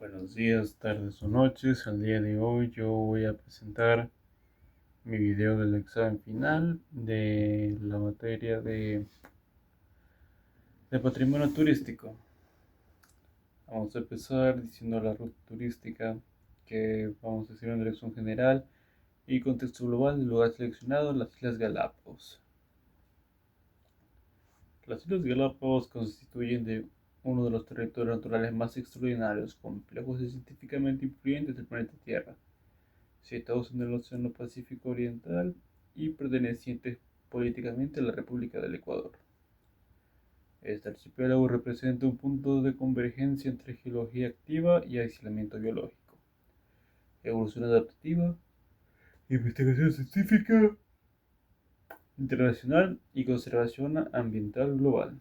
Buenos días, tardes o noches. Al día de hoy yo voy a presentar mi video del examen final de la materia de patrimonio turístico. Vamos a empezar diciendo la ruta turística, que vamos a decir una dirección general y contexto global del lugar seleccionado, las Islas Galápagos. Las Islas Galápagos constituyen uno de los territorios naturales más extraordinarios, complejos y científicamente influyentes del planeta Tierra, situados en el Océano Pacífico Oriental y pertenecientes políticamente a la República del Ecuador. Este archipiélago representa un punto de convergencia entre geología activa y aislamiento biológico, evolución adaptativa, investigación científica internacional y conservación ambiental global.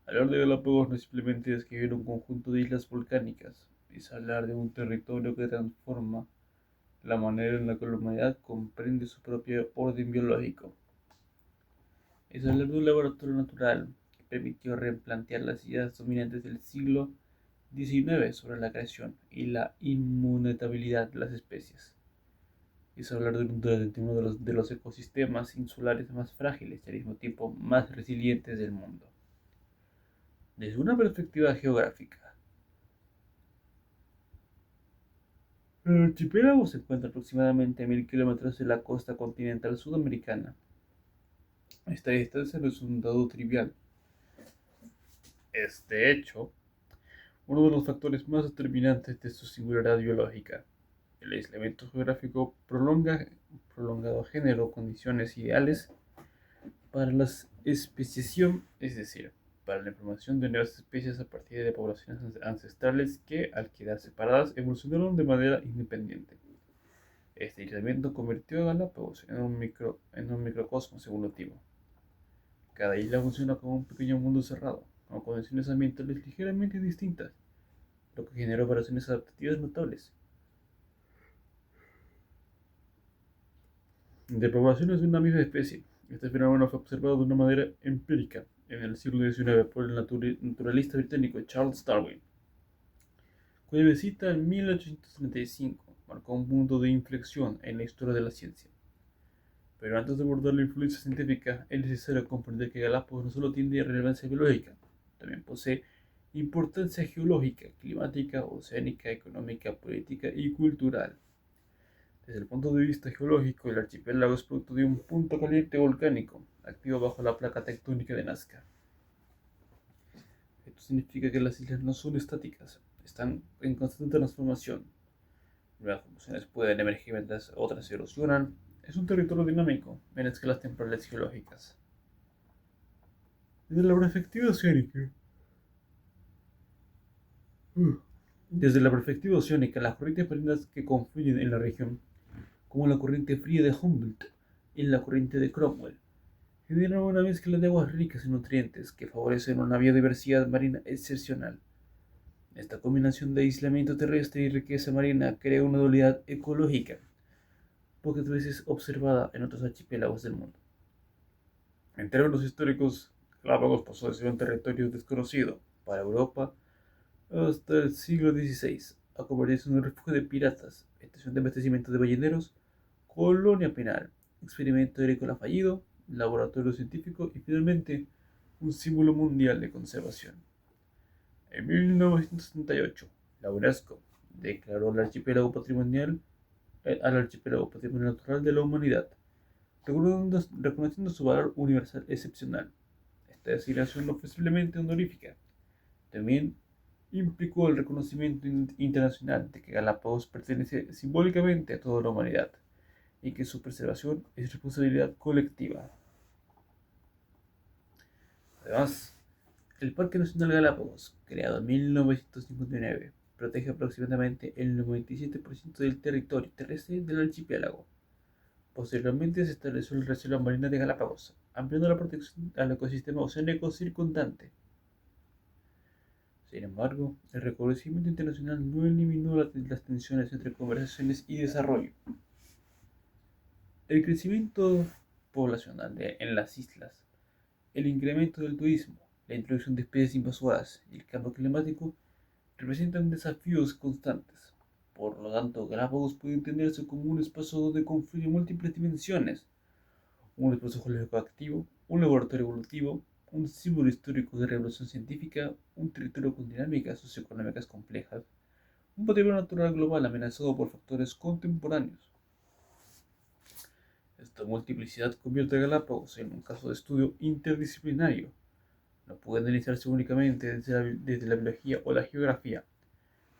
Hablar de Galápagos no es simplemente describir un conjunto de islas volcánicas, es hablar de un territorio que transforma la manera en la que la humanidad comprende su propio orden biológico. Es hablar de un laboratorio natural que permitió replantear las ideas dominantes del siglo XIX sobre la creación y la inmutabilidad de las especies. Es hablar de los ecosistemas insulares más frágiles y al mismo tiempo más resilientes del mundo. Desde una perspectiva geográfica, el archipiélago se encuentra aproximadamente a 1000 kilómetros de la costa continental sudamericana. Esta distancia no es un dado trivial. Es, de hecho, uno de los factores más determinantes de su singularidad biológica. El aislamiento geográfico prolongado genera condiciones ideales para la especiación, es decir, para la formación de nuevas especies a partir de poblaciones ancestrales que, al quedar separadas, evolucionaron de manera independiente. Este aislamiento convirtió a Galápagos en un microcosmos evolutivo. Cada isla funciona como un pequeño mundo cerrado, con condiciones ambientales ligeramente distintas, lo que generó variaciones adaptativas notables. De poblaciones de una misma especie, este fenómeno fue observado de una manera empírica en el siglo XIX por el naturalista británico Charles Darwin, cuya visita en 1835 marcó un punto de inflexión en la historia de la ciencia. Pero antes de abordar la influencia científica, es necesario comprender que Galápagos no solo tiene relevancia biológica, también posee importancia geológica, climática, oceánica, económica, política y cultural. Desde el punto de vista geológico, el archipiélago es producto de un punto caliente volcánico, activo bajo la placa tectónica de Nazca. Esto significa que las islas no son estáticas, están en constante transformación. Nuevas formaciones pueden emerger mientras otras se erosionan. Es un territorio dinámico en escalas temporales geológicas. Desde la perspectiva oceánica, Desde la perspectiva oceánica, las corrientes marinas que confluyen en la región, como la corriente fría de Humboldt y la corriente de Cromwell, generan una mezcla de aguas ricas en nutrientes que favorecen una biodiversidad marina excepcional. Esta combinación de aislamiento terrestre y riqueza marina crea una dualidad ecológica, pocas veces observada en otros archipiélagos del mundo. En términos históricos, Galápagos pasó de ser un territorio desconocido para Europa hasta el siglo XVI, a convertirse en un refugio de piratas, estación de abastecimiento de balleneros, colonia penal, experimento agrícola fallido, laboratorio científico y finalmente un símbolo mundial de conservación. En 1978, la UNESCO declaró al archipiélago Patrimonio Natural de la Humanidad, reconociendo su valor universal excepcional. Esta designación no fue simplemente honorífica, también implicó el reconocimiento internacional de que Galápagos pertenece simbólicamente a toda la humanidad y que su preservación es responsabilidad colectiva. Además, el Parque Nacional Galápagos, creado en 1959, protege aproximadamente el 97% del territorio terrestre del archipiélago. Posteriormente se estableció la Reserva Marina de Galápagos, ampliando la protección al ecosistema oceánico circundante. Sin embargo, el reconocimiento internacional no eliminó las tensiones entre conversaciones y desarrollo. El crecimiento poblacional en las islas, el incremento del turismo, la introducción de especies invasoras y el cambio climático representan desafíos constantes. Por lo tanto, Galápagos puede entenderse como un espacio donde confluyen múltiples dimensiones: un espacio geológico activo, un laboratorio evolutivo, un símbolo histórico de revolución científica, un territorio con dinámicas socioeconómicas complejas, un patrimonio natural global amenazado por factores contemporáneos. Esta multiplicidad convierte a Galápagos en un caso de estudio interdisciplinario. No puede analizarse únicamente desde la biología o la geografía.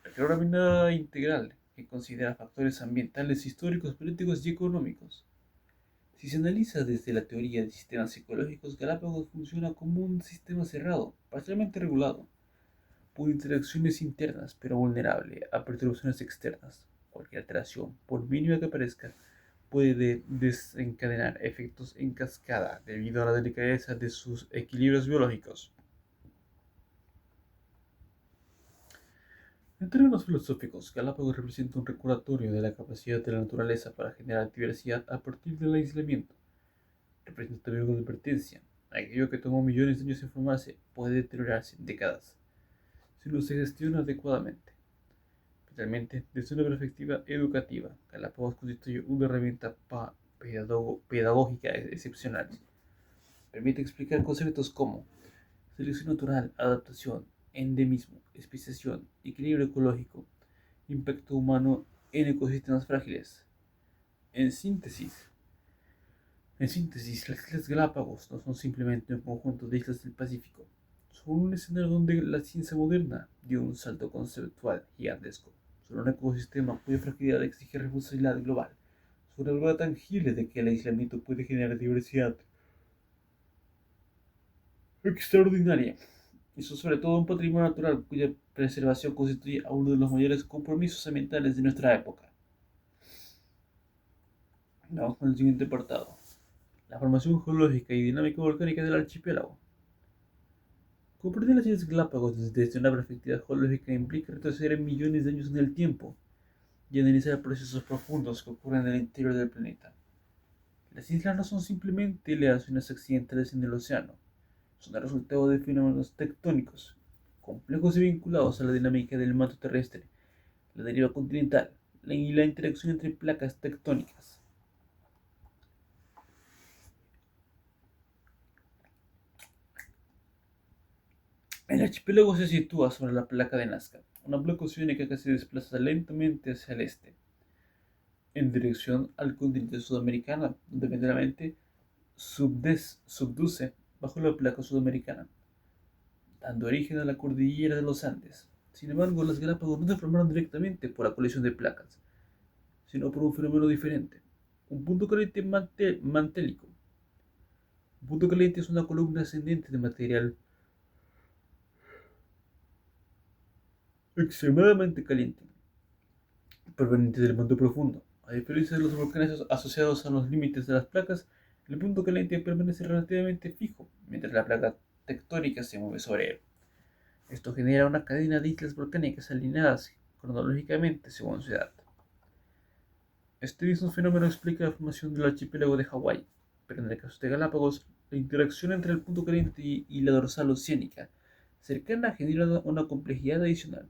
Requiere una mirada integral que considera factores ambientales, históricos, políticos y económicos. Si se analiza desde la teoría de sistemas ecológicos, Galápagos funciona como un sistema cerrado, parcialmente regulado, por interacciones internas pero vulnerable a perturbaciones externas. Cualquier alteración, por mínima que parezca, puede desencadenar efectos en cascada debido a la delicadeza de sus equilibrios biológicos. En términos filosóficos, Galápagos representa un recordatorio de la capacidad de la naturaleza para generar diversidad a partir del aislamiento. Representa también una advertencia: aquello que tomó millones de años en formarse puede deteriorarse en décadas si no se gestiona adecuadamente. Finalmente, desde una perspectiva educativa, Galápagos constituye una herramienta pedagógica excepcional. Permite explicar conceptos como selección natural, adaptación, endemismo, especiación, equilibrio ecológico, impacto humano en ecosistemas frágiles. En síntesis, las Islas Galápagos no son simplemente un conjunto de islas del Pacífico, son un escenario donde la ciencia moderna dio un salto conceptual gigantesco. Son un ecosistema cuya fragilidad exige responsabilidad global. Son una prueba tangible de que el aislamiento puede generar diversidad extraordinaria, y son sobre todo un patrimonio natural cuya preservación constituye a uno de los mayores compromisos ambientales de nuestra época. Vamos con el siguiente apartado: la formación geológica y dinámica volcánica del archipiélago. Comprender las Islas Galápagos desde una perspectiva geológica implica retroceder millones de años en el tiempo y analizar procesos profundos que ocurren en el interior del planeta. Las islas no son simplemente elevaciones accidentales en el océano, son el resultado de fenómenos tectónicos complejos y vinculados a la dinámica del manto terrestre, la deriva continental y la interacción entre placas tectónicas. El archipiélago se sitúa sobre la placa de Nazca, una placa oceánica que se desplaza lentamente hacia el este, en dirección al continente sudamericano, donde eventualmente subduce bajo la placa sudamericana, dando origen a la cordillera de los Andes. Sin embargo, las Galápagos no se formaron directamente por la colisión de placas, sino por un fenómeno diferente: un punto caliente mantélico. Un punto caliente es una columna ascendente de material extremadamente caliente, proveniente del manto profundo. A diferencia de los volcanes asociados a los límites de las placas, el punto caliente permanece relativamente fijo mientras la placa tectónica se mueve sobre él. Esto genera una cadena de islas volcánicas alineadas cronológicamente según su edad. Este mismo fenómeno explica la formación del archipiélago de Hawái, pero en el caso de Galápagos, la interacción entre el punto caliente y la dorsal oceánica cercana genera una complejidad adicional.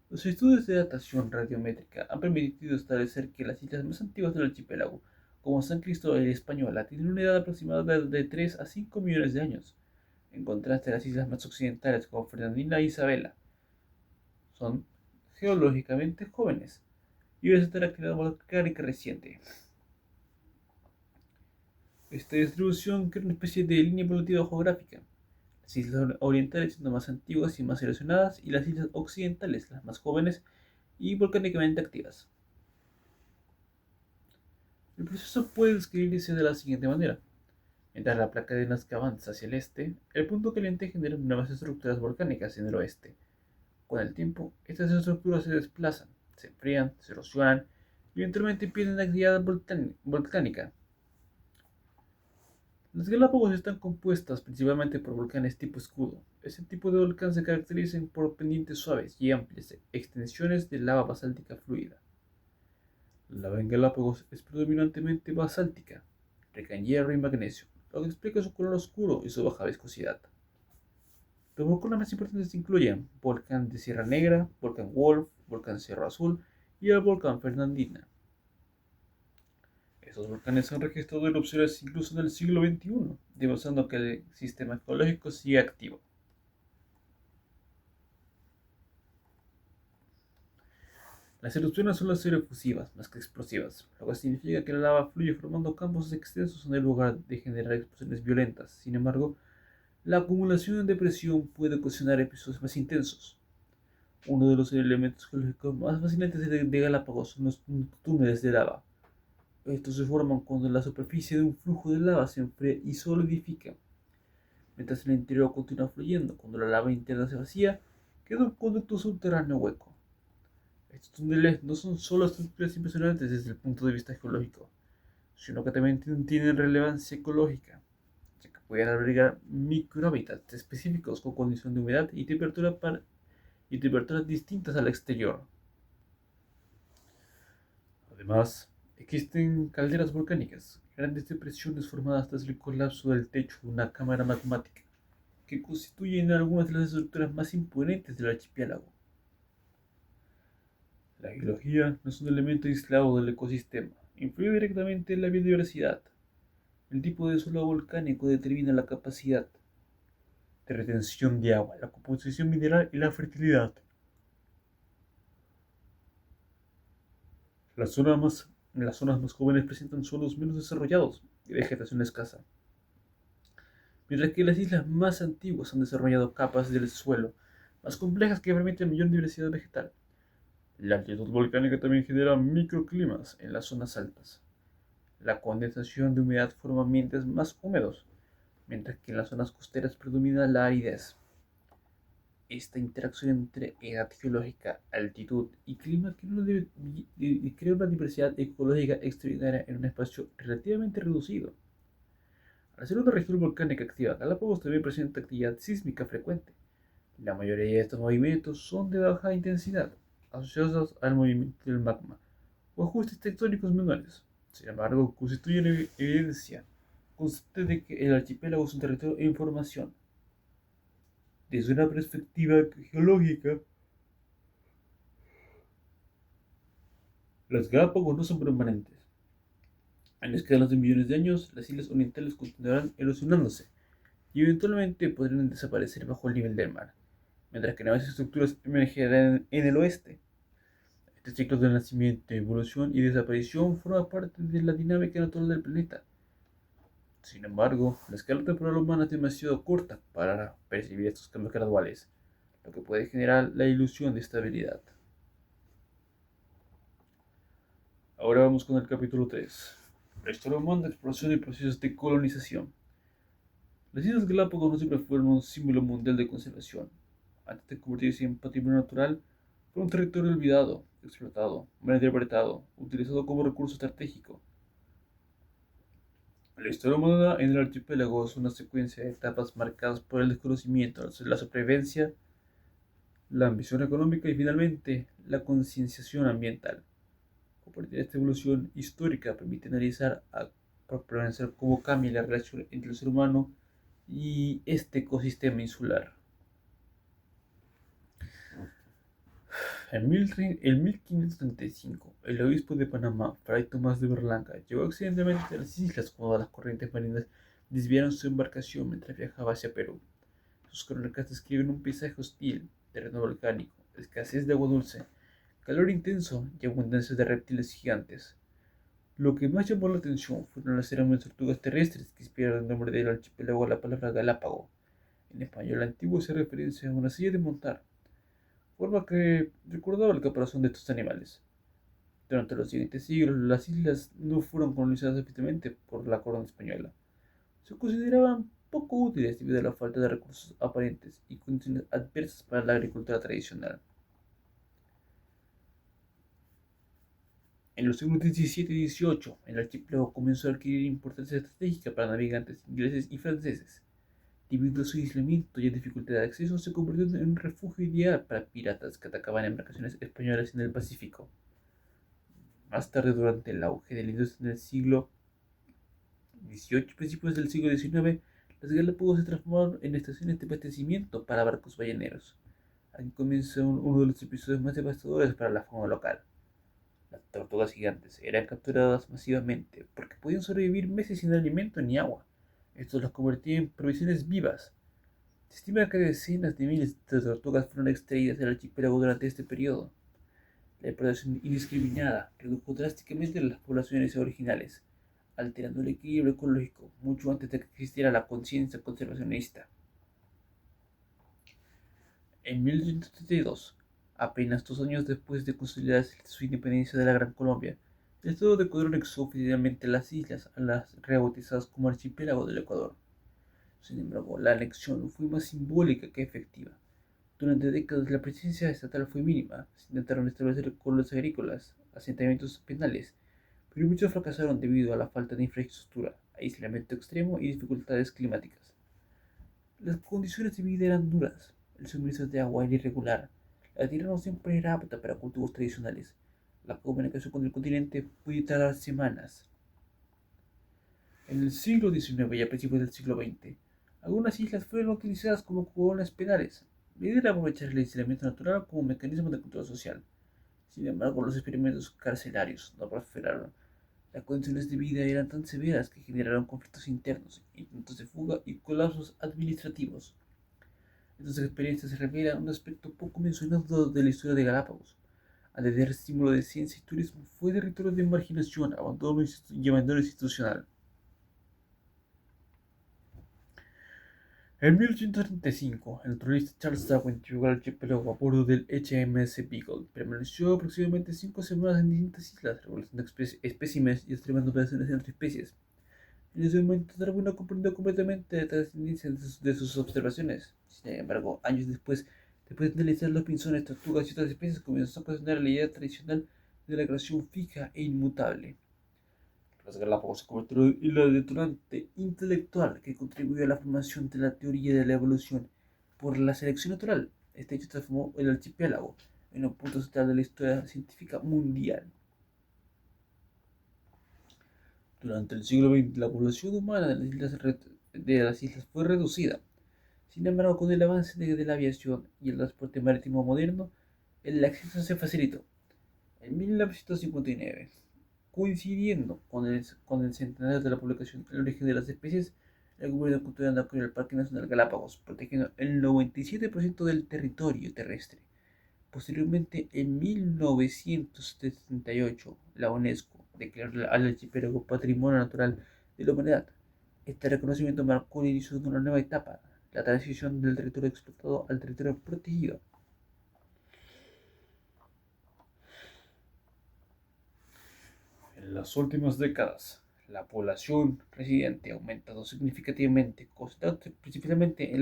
Los estudios de datación radiométrica han permitido establecer que las islas más antiguas del archipiélago, como San Cristóbal y Española, tienen una edad aproximada de 3 a 5 millones de años. En contraste, las islas más occidentales, como Fernandina e Isabela, son geológicamente jóvenes y deben estar actividad volcánica reciente. Esta distribución crea una especie de línea evolutiva geográfica: las islas orientales siendo más antiguas y más erosionadas, y las islas occidentales las más jóvenes y volcánicamente activas. El proceso puede describirse de la siguiente manera: mientras la placa de Nazca avanza hacia el este, el punto caliente genera nuevas estructuras volcánicas en el oeste. Con el tiempo, estas estructuras se desplazan, se enfrían, se erosionan y eventualmente pierden actividad volcánica. Las Galápagos están compuestas principalmente por volcanes tipo escudo. Este tipo de volcán se caracteriza por pendientes suaves y amplias extensiones de lava basáltica fluida. La lava en Galápagos es predominantemente basáltica, rica en hierro y magnesio, lo que explica su color oscuro y su baja viscosidad. Los volcanes más importantes incluyen Volcán de Sierra Negra, Volcán Wolf, Volcán Cerro Azul y el Volcán Fernandina. Estos volcanes han registrado erupciones incluso en el siglo XXI, demostrando que el sistema geológico sigue activo. Las erupciones suelen ser efusivas más que explosivas, lo que significa que la lava fluye formando campos extensos en el lugar de generar explosiones violentas. Sin embargo, la acumulación de presión puede ocasionar episodios más intensos. Uno de los elementos geológicos más fascinantes de Galápagos son los túneles de lava. Estos se forman cuando la superficie de un flujo de lava se enfría y solidifica, mientras el interior continúa fluyendo. Cuando la lava interna se vacía, queda un conducto subterráneo hueco. Estos túneles no son solo estructuras impresionantes desde el punto de vista geológico, sino que también tienen relevancia ecológica, ya que pueden albergar microhábitats específicos con condiciones de humedad y temperaturas distintas al exterior. Además, existen calderas volcánicas, grandes depresiones formadas tras el colapso del techo de una cámara magmática, que constituyen algunas de las estructuras más imponentes del archipiélago. La geología no es un elemento aislado del ecosistema, influye directamente en la biodiversidad. El tipo de suelo volcánico determina la capacidad de retención de agua, la composición mineral y la fertilidad. Las zonas más, las zonas más jóvenes presentan suelos menos desarrollados y vegetación escasa, mientras que las islas más antiguas han desarrollado capas del suelo más complejas que permiten mayor diversidad vegetal. La altitud volcánica también genera microclimas en las zonas altas. La condensación de humedad forma ambientes más húmedos, mientras que en las zonas costeras predomina la aridez. Esta interacción entre edad geológica, altitud y clima crea una diversidad ecológica extraordinaria en un espacio relativamente reducido. Al ser una región volcánica activa, Galápagos también presenta actividad sísmica frecuente. La mayoría de estos movimientos son de baja intensidad, asociados al movimiento del magma o ajustes tectónicos menores. Sin embargo, constituyen evidencia constante de que el archipiélago es un territorio en formación. Desde una perspectiva geológica, las Galápagos no son permanentes. En escalas de millones de años, las islas orientales continuarán erosionándose y eventualmente podrían desaparecer bajo el nivel del mar, mientras que nuevas estructuras emergerán en el oeste. Este ciclo de nacimiento, evolución y desaparición forma parte de la dinámica natural del planeta. Sin embargo, la escala temporal humana es demasiado corta para percibir estos cambios graduales, lo que puede generar la ilusión de estabilidad. Ahora vamos con el capítulo 3. La historia humana, exploración y procesos de colonización. Las Islas Galápagos no siempre fueron un símbolo mundial de conservación. Antes de convertirse en patrimonio natural, fue un territorio olvidado, explotado, mal interpretado, utilizado como recurso estratégico. La historia humana en el archipiélago es una secuencia de etapas marcadas por el desconocimiento, la supervivencia, la ambición económica y finalmente la concienciación ambiental. Compartir esta evolución histórica permite analizar por cómo cambia la relación entre el ser humano y este ecosistema insular. En 1535, el obispo de Panamá, Fray Tomás de Berlanga, llegó accidentalmente a las islas cuando las corrientes marinas desviaron su embarcación mientras viajaba hacia Perú. Sus crónicas describen un paisaje hostil, terreno volcánico, escasez de agua dulce, calor intenso y abundancia de reptiles gigantes. Lo que más llamó la atención fueron las enormes tortugas terrestres que inspiraron el nombre del archipiélago a la palabra Galápago. En español antiguo se referencia a una silla de montar, forma que recordaba el caparazón de estos animales. Durante los siguientes siglos, las islas no fueron colonizadas efectivamente por la corona española. Se consideraban poco útiles debido a la falta de recursos aparentes y condiciones adversas para la agricultura tradicional. En los siglos XVII y XVIII, el archipiélago comenzó a adquirir importancia estratégica para navegantes ingleses y franceses. Debido a su aislamiento y a dificultad de acceso, se convirtió en un refugio ideal para piratas que atacaban embarcaciones españolas en el Pacífico. Más tarde, durante el auge de la industria en el siglo XVIII y principios del siglo XIX, Las Galápagos se transformaron en estaciones de abastecimiento para barcos balleneros. Aquí comienza uno de los episodios más devastadores para la fauna local. Las tortugas gigantes eran capturadas masivamente porque podían sobrevivir meses sin alimento ni agua. Esto las convertía en provisiones vivas. Se estima que decenas de miles de tortugas fueron extraídas del archipiélago durante este periodo. La depredación indiscriminada redujo drásticamente las poblaciones originales, alterando el equilibrio ecológico mucho antes de que existiera la conciencia conservacionista. En 1832, apenas 2 años después de consolidar su independencia de la Gran Colombia, el Estado de Ecuador anexó oficialmente las islas a las rebautizadas como Archipiélago del Ecuador. Sin embargo, la anexión fue más simbólica que efectiva. Durante décadas la presencia estatal fue mínima. Se intentaron establecer colonias agrícolas, asentamientos penales, pero muchos fracasaron debido a la falta de infraestructura, aislamiento extremo y dificultades climáticas. Las condiciones de vida eran duras, el suministro de agua era irregular, la tierra no siempre era apta para cultivos tradicionales, la comunicación con el continente podía tardar semanas. En el siglo XIX y a principios del siglo XX, algunas islas fueron utilizadas como colonias penales. La idea era aprovechar el aislamiento natural como mecanismo de control social. Sin embargo, los experimentos carcelarios no prosperaron. Las condiciones de vida eran tan severas que generaron conflictos internos, intentos de fuga y colapsos administrativos. Estas experiencias revelan un aspecto poco mencionado de la historia de Galápagos. Antes de ser símbolo de ciencia y turismo, fue territorio de marginación, abandono institucional. En 1835, el naturalista Charles Darwin llegó al archipiélago a bordo del HMS Beagle. Permaneció aproximadamente 5 semanas en distintas islas, recolectando especímenes y observando variaciones entre especies. En ese momento, Darwin no comprendió completamente la trascendencia de sus observaciones. Sin embargo, años después de analizar los pinzones, tortugas y otras especies, comenzó a cuestionar la idea tradicional de la creación fija e inmutable. Las Galápagos se convirtieron en la detonante intelectual que contribuyó a la formación de la teoría de la evolución por la selección natural. Este hecho transformó el archipiélago en un punto central de la historia científica mundial. Durante el siglo XX, la población humana de las islas fue reducida. Sin embargo, con el avance de la aviación y el transporte marítimo moderno, el acceso se facilitó. En 1959, coincidiendo con el centenario de la publicación El origen de las especies, el gobierno ecuatoriano creó el Parque Nacional Galápagos, protegiendo el 97% del territorio terrestre. Posteriormente, en 1978, la UNESCO declaró al archipiélago Patrimonio Natural de la Humanidad. Este reconocimiento marcó el inicio de una nueva etapa, la transición del territorio explotado al territorio protegido. En las últimas décadas, la población residente ha aumentado significativamente, concentrado principalmente en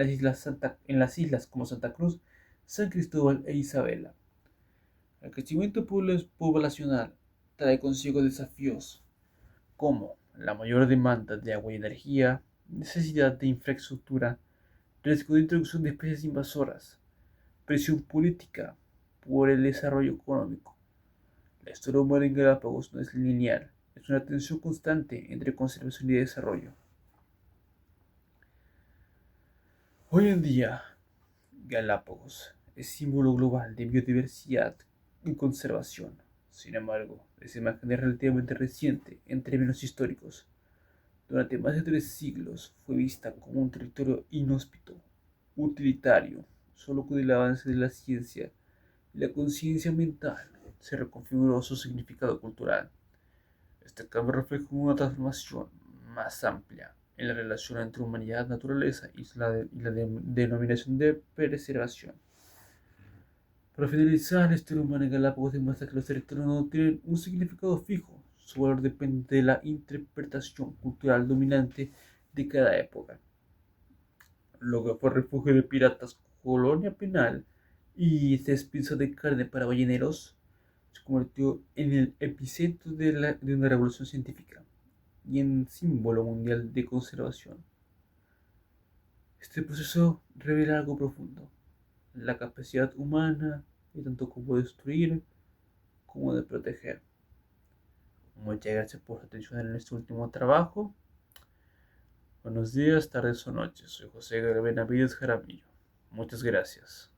las islas como Santa Cruz, San Cristóbal e Isabela. El crecimiento poblacional trae consigo desafíos como la mayor demanda de agua y energía, necesidad de infraestructura, riesgo de introducción de especies invasoras, presión política por el desarrollo económico. La historia humana en Galápagos no es lineal, es una tensión constante entre conservación y desarrollo. Hoy en día, Galápagos es símbolo global de biodiversidad y conservación. Sin embargo, esa imagen es relativamente reciente en términos históricos. Durante más de 3 siglos fue vista como un territorio inhóspito, utilitario. Solo con el avance de la ciencia y la conciencia ambiental se reconfiguró su significado cultural. Este cambio refleja una transformación más amplia en la relación entre humanidad, naturaleza y la denominación de preservación. Para finalizar, la historia humana en Galápagos demuestra que los territorios no tienen un significado fijo. Su valor depende de la interpretación cultural dominante de cada época. Lo que fue refugio de piratas, colonia penal y césped de carne para balleneros se convirtió en el epicentro de una revolución científica y en símbolo mundial de conservación. Este proceso revela algo profundo, la capacidad humana de tanto como destruir como de proteger. Muchas gracias por su atención en este último trabajo. Buenos días, tardes o noches. Soy José Benavides Jaramillo. Muchas gracias.